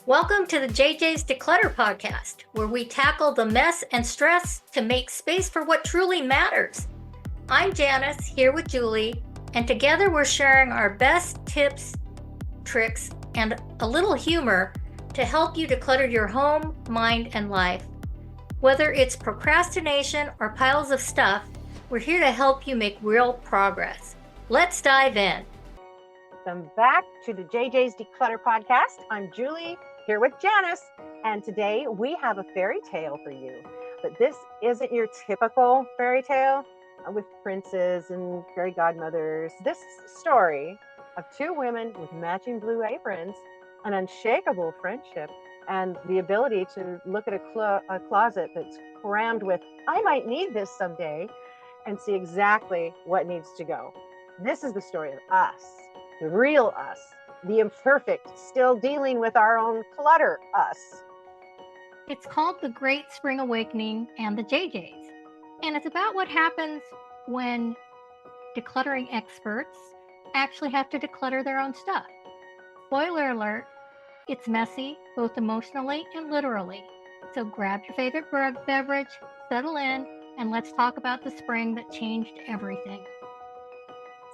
Welcome to the JJ's Declutter podcast, where we tackle the mess and stress to make space for what truly matters. I'm Janis, here with Julie, and together we're sharing our best tips, tricks, and a little humor to help you declutter your home, mind, and life. Whether it's procrastination or piles of stuff, we're here to help you make real progress. Let's dive in. Welcome back to the JJ's Declutter podcast. I'm Julie, here with Janis, and today we have a fairy tale for you. But this isn't your typical fairy tale with princes and fairy godmothers. This story of two women with matching blue aprons, an unshakable friendship, and the ability to look at a closet that's crammed with, I might need this someday, and see exactly what needs to go. This is the story of us. The real us, the imperfect, still dealing with our own clutter us. It's called The Great Spring Awakening and the JJs. And it's about what happens when decluttering experts actually have to declutter their own stuff. Spoiler alert, it's messy, both emotionally and literally. So grab your favorite beverage, settle in, and let's talk about the spring that changed everything.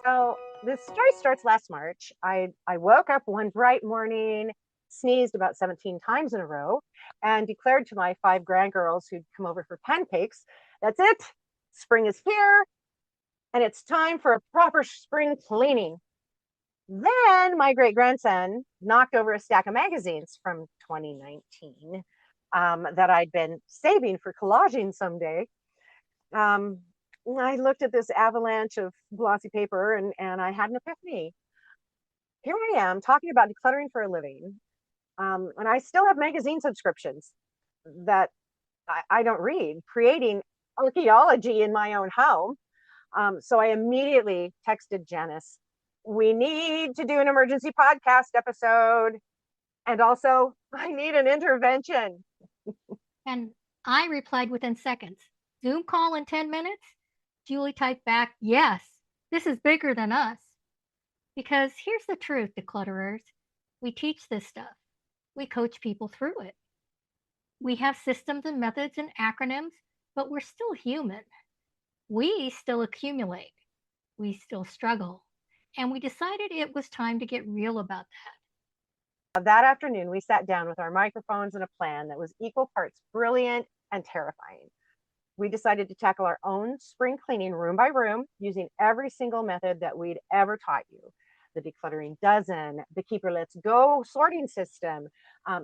So this story starts last March. I woke up one bright morning, sneezed about 17 times in a row, and declared to my 5 grandgirls who'd come over for pancakes, that's it, spring is here, and it's time for a proper spring cleaning. Then my great-grandson knocked over a stack of magazines from 2019 that I'd been saving for collaging someday. I looked at this avalanche of glossy paper and I had an epiphany. Here I am talking about decluttering for a living. And I still have magazine subscriptions that I don't read, creating archaeology in my own home. So I immediately texted Janis, we need to do an emergency podcast episode. And also, I need an intervention. And I replied within seconds, Zoom call in 10 minutes? Julie typed back, yes, this is bigger than us. Because here's the truth, declutterers. We teach this stuff. We coach people through it. We have systems and methods and acronyms, but we're still human. We still accumulate. We still struggle. And we decided it was time to get real about that. That afternoon, we sat down with our microphones and a plan that was equal parts brilliant and terrifying. We decided to tackle our own spring cleaning room by room using every single method that we'd ever taught you. The Decluttering Dozen, the Keeper Let's Go sorting system,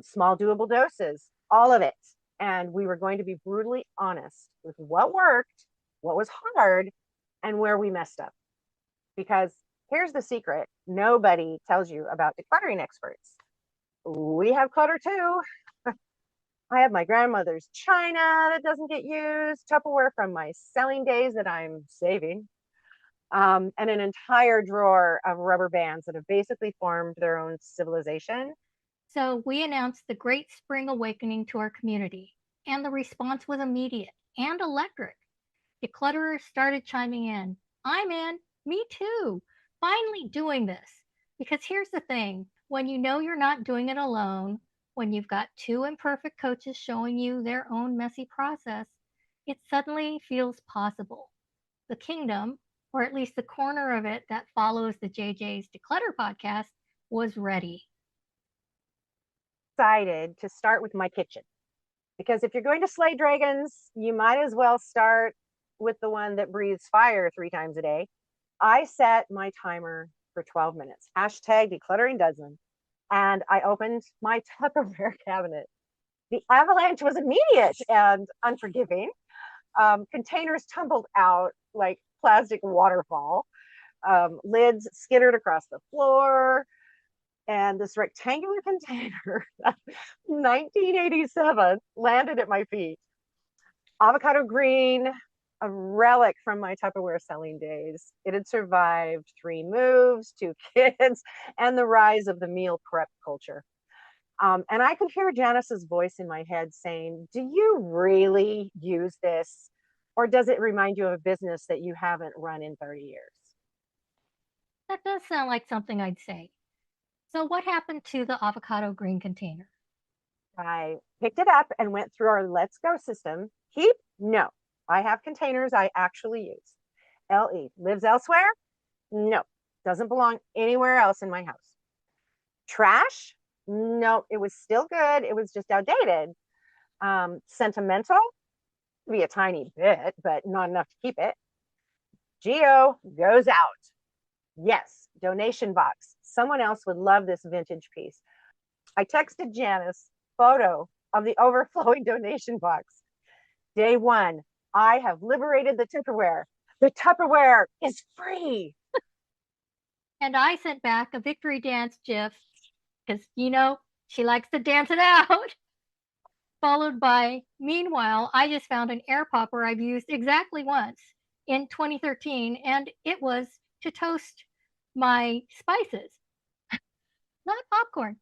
small doable doses, all of it. And we were going to be brutally honest with what worked, what was hard, and where we messed up. Because here's the secret, nobody tells you about decluttering experts. We have clutter too. I have my grandmother's china that doesn't get used, Tupperware from my selling days that I'm saving, and an entire drawer of rubber bands that have basically formed their own civilization. So we announced the Great Spring Awakening to our community, and the response was immediate and electric. Declutterers started chiming in. I'm in, me too, finally doing this. Because here's the thing, when you know you're not doing it alone, when you've got 2 imperfect coaches showing you their own messy process, it suddenly feels possible. The kingdom, or at least the corner of it that follows the JJ's Declutter podcast, was ready. Decided to start with my kitchen. Because if you're going to slay dragons, you might as well start with the one that breathes fire 3 times a day. I set my timer for 12 minutes. Hashtag Decluttering Dozen. And I opened my Tupperware cabinet. The avalanche was immediate and unforgiving. Containers tumbled out like plastic waterfall. Lids skittered across the floor. And this rectangular container, 1987, landed at my feet. Avocado-green, a relic from my Tupperware selling days. It had survived 3 moves, 2 kids, and the rise of the meal prep culture. And I could hear Janis's voice in my head saying, do you really use this? Or does it remind you of a business that you haven't run in 30 years? That does sound like something I'd say. So what happened to the avocado green container? I picked it up and went through our Let's Go system. Keep? No. I have containers I actually use. LE lives elsewhere? No. Doesn't belong anywhere else in my house. Trash? No, it was still good. It was just outdated. Sentimental? Be a tiny bit, but not enough to keep it. Geo goes out. Yes, donation box. Someone else would love this vintage piece. I texted Janis photo of the overflowing donation box. Day one, I have liberated the Tupperware. The Tupperware is free. And I sent back a victory dance gif because, she likes to dance it out. Followed by, meanwhile, I just found an air popper I've used exactly once in 2013, and it was to toast my spices, not popcorn.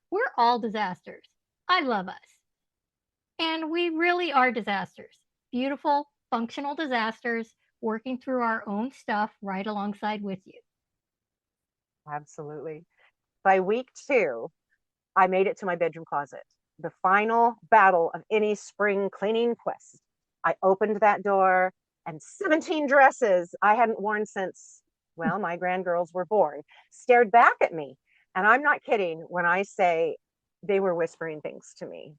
We're all disasters. I love us. And we really are disasters. Beautiful, functional disasters working through our own stuff right alongside with you. Absolutely. By week 2, I made it to my bedroom closet, the final battle of any spring cleaning quest. I opened that door and 17 dresses I hadn't worn since, well, my grandgirls were born, stared back at me. And I'm not kidding when I say they were whispering things to me.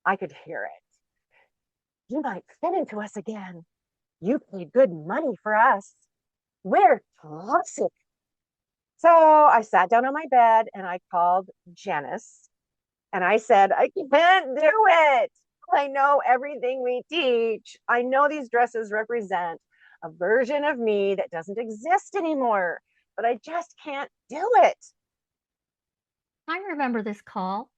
I could hear it. You might fit into us again. You paid good money for us. We're toxic. So I sat down on my bed and I called Janis and I said, I can't do it. I know everything we teach. I know these dresses represent a version of me that doesn't exist anymore, but I just can't do it. I remember this call.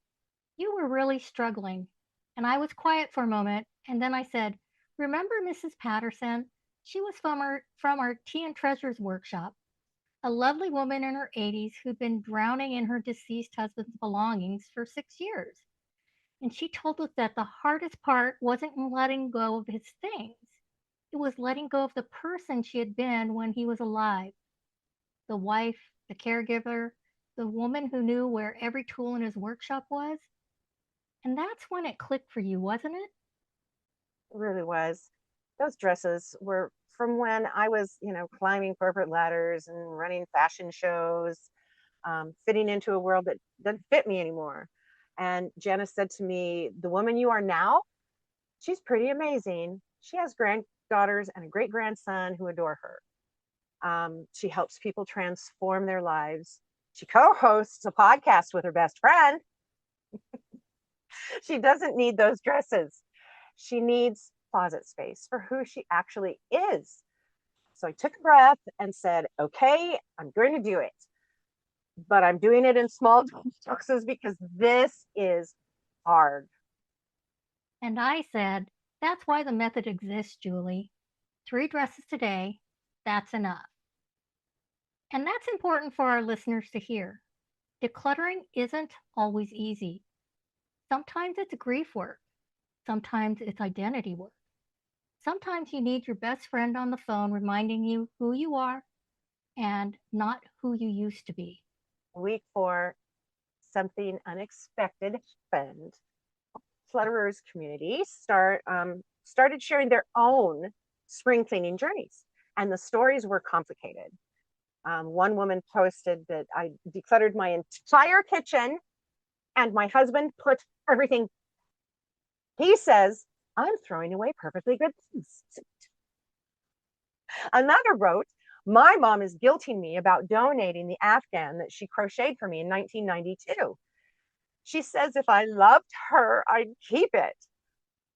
You were really struggling. And I was quiet for a moment, and then I said, remember Mrs. Patterson? She was from our Tea and Treasures workshop, a lovely woman in her 80s who'd been drowning in her deceased husband's belongings for 6 years. And she told us that the hardest part wasn't in letting go of his things. It was letting go of the person she had been when he was alive. The wife, the caregiver, the woman who knew where every tool in his workshop was. And that's when it clicked for you, wasn't it? It really was. Those dresses were from when I was, climbing corporate ladders and running fashion shows, fitting into a world that doesn't fit me anymore. And Janis said to me, the woman you are now, she's pretty amazing. She has granddaughters and a great grandson who adore her. She helps people transform their lives. She co hosts a podcast with her best friend. She doesn't need those dresses. She needs closet space for who she actually is. So I took a breath and said, okay, I'm going to do it. But I'm doing it in small doses because this is hard. And I said, that's why the method exists, Julie. 3 dresses today, that's enough. And that's important for our listeners to hear. Decluttering isn't always easy. Sometimes it's grief work. Sometimes it's identity work. Sometimes you need your best friend on the phone reminding you who you are and not who you used to be. Week 4, something unexpected happened. Clutterers community started sharing their own spring cleaning journeys, and the stories were complicated. One woman posted that I decluttered my entire kitchen and my husband put everything. He says, I'm throwing away perfectly good things. Another wrote, my mom is guilting me about donating the Afghan that she crocheted for me in 1992. She says if I loved her, I'd keep it.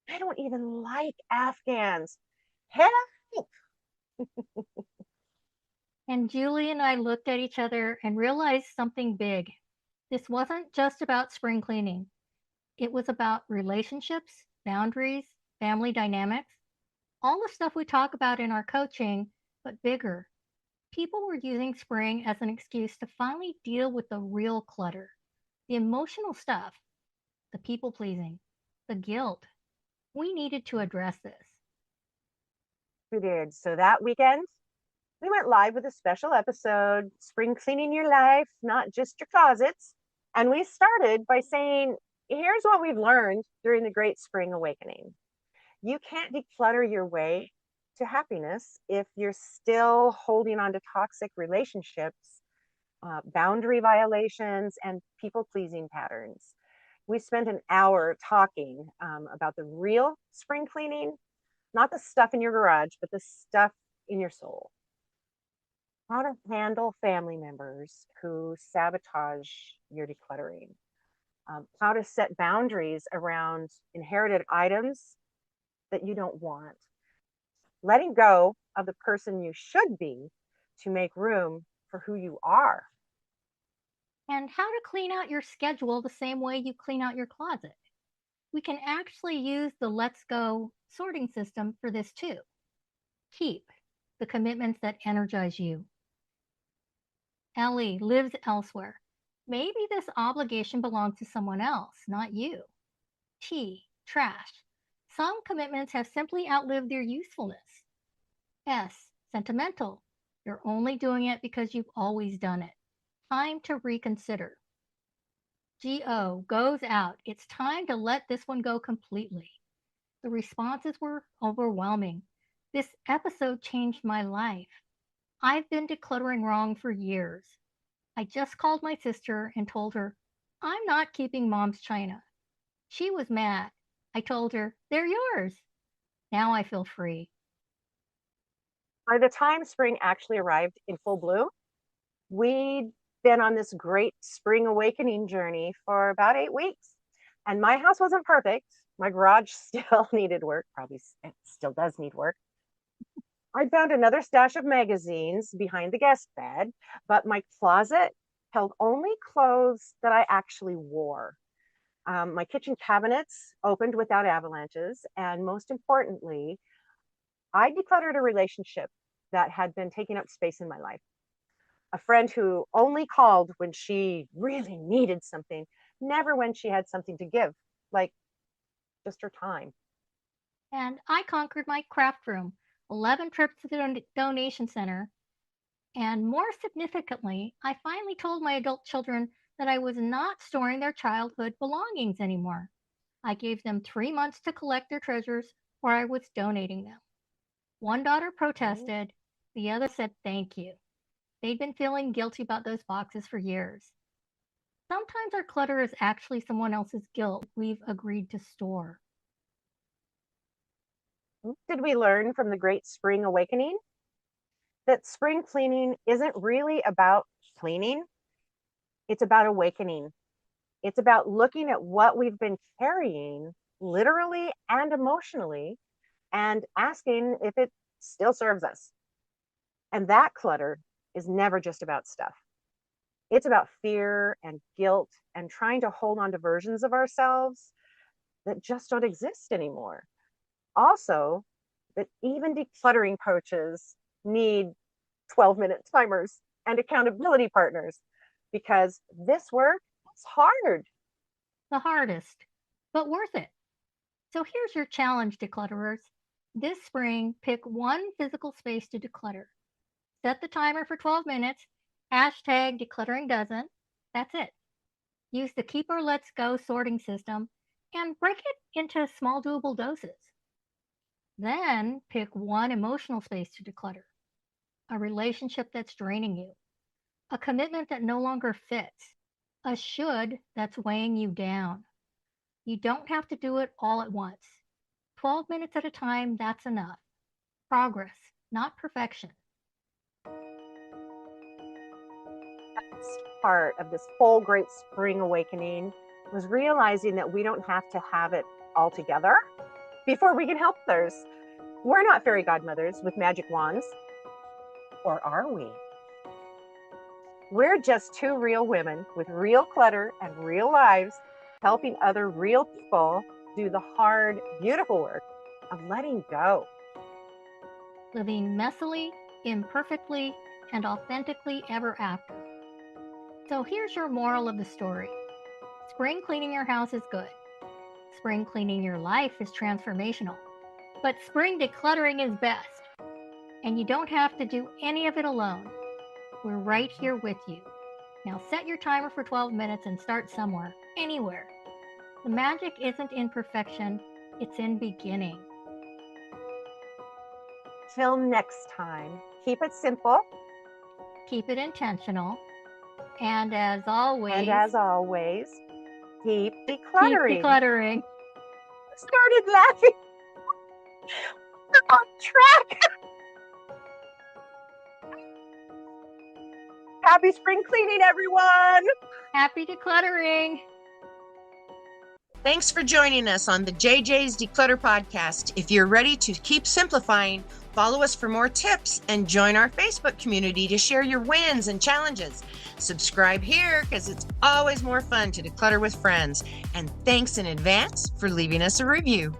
I don't even like Afghans. Help! And Julie and I looked at each other and realized something big. This wasn't just about spring cleaning. It was about relationships, boundaries, family dynamics, all the stuff we talk about in our coaching, but bigger. People were using spring as an excuse to finally deal with the real clutter, the emotional stuff, the people pleasing, the guilt. We needed to address this. We did. So that weekend, we went live with a special episode, Spring Cleaning Your Life, not just your closets. And we started by saying, Here's what we've learned during the Great Spring Awakening. You can't declutter your way to happiness if you're still holding on to toxic relationships, boundary violations, and people pleasing patterns. We spent an hour talking about the real spring cleaning, not the stuff in your garage, but the stuff in your soul. How to handle family members who sabotage your decluttering, how to set boundaries around inherited items that you don't want, letting go of the person you should be to make room for who you are. And how to clean out your schedule the same way you clean out your closet. We can actually use the Let's Go sorting system for this too. Keep the commitments that energize you. Ellie lives elsewhere. Maybe this obligation belongs to someone else, not you. T, trash. Some commitments have simply outlived their usefulness. S, sentimental. You're only doing it because you've always done it. Time to reconsider. GO, goes out. It's time to let this one go completely. The responses were overwhelming. This episode changed my life. I've been decluttering wrong for years. I just called my sister and told her, I'm not keeping mom's china. She was mad. I told her, they're yours. Now I feel free. By the time spring actually arrived in full bloom, we'd been on this great spring awakening journey for about 8 weeks. And my house wasn't perfect. My garage still needed work, probably it still does need work. I found another stash of magazines behind the guest bed, but my closet held only clothes that I actually wore. My kitchen cabinets opened without avalanches. And most importantly, I decluttered a relationship that had been taking up space in my life. A friend who only called when she really needed something, never when she had something to give, like just her time. And I conquered my craft room, 11 trips to the donation center, and more significantly, I finally told my adult children that I was not storing their childhood belongings anymore. I gave them 3 months to collect their treasures, or I was donating them. One daughter protested, the other said thank you. They'd been feeling guilty about those boxes for years. Sometimes our clutter is actually someone else's guilt we've agreed to store. Did we learn from the Great Spring Awakening that spring cleaning isn't really about cleaning? It's about awakening. It's about looking at what we've been carrying, literally and emotionally, and asking if it still serves us. And that clutter is never just about stuff. It's about fear and guilt and trying to hold on to versions of ourselves that just don't exist anymore. Also, that even decluttering coaches need 12-minute timers and accountability partners because this work is hard. The hardest, but worth it. So here's your challenge, declutterers. This spring, pick one physical space to declutter. Set the timer for 12 minutes, hashtag Decluttering Dozen. That's it. Use the Keep or Let's Go sorting system and break it into small doable doses. Then pick one emotional space to declutter, a relationship that's draining you, a commitment that no longer fits, a should that's weighing you down. You don't have to do it all at once. 12 minutes at a time, that's enough. Progress, not perfection. Part of this whole Great Spring Awakening was realizing that we don't have to have it all together before we can help others. We're not fairy godmothers with magic wands, or are we? We're just two real women with real clutter and real lives, helping other real people do the hard, beautiful work of letting go. Living messily, imperfectly, and authentically ever after. So here's your moral of the story. Spring cleaning your house is good. Spring cleaning your life is transformational. But spring decluttering is best. And you don't have to do any of it alone. We're right here with you. Now set your timer for 12 minutes and start somewhere, anywhere. The magic isn't in perfection, it's in beginning. Till next time, keep it simple. Keep it intentional. And as always, keep keep decluttering. decluttering. Started laughing. We're on track. Happy spring cleaning, everyone. Happy decluttering. Thanks for joining us on the JJ's Declutter podcast. If you're ready to keep simplifying, follow us for more tips and join our Facebook community to share your wins and challenges. Subscribe here because it's always more fun to declutter with friends. And thanks in advance for leaving us a review.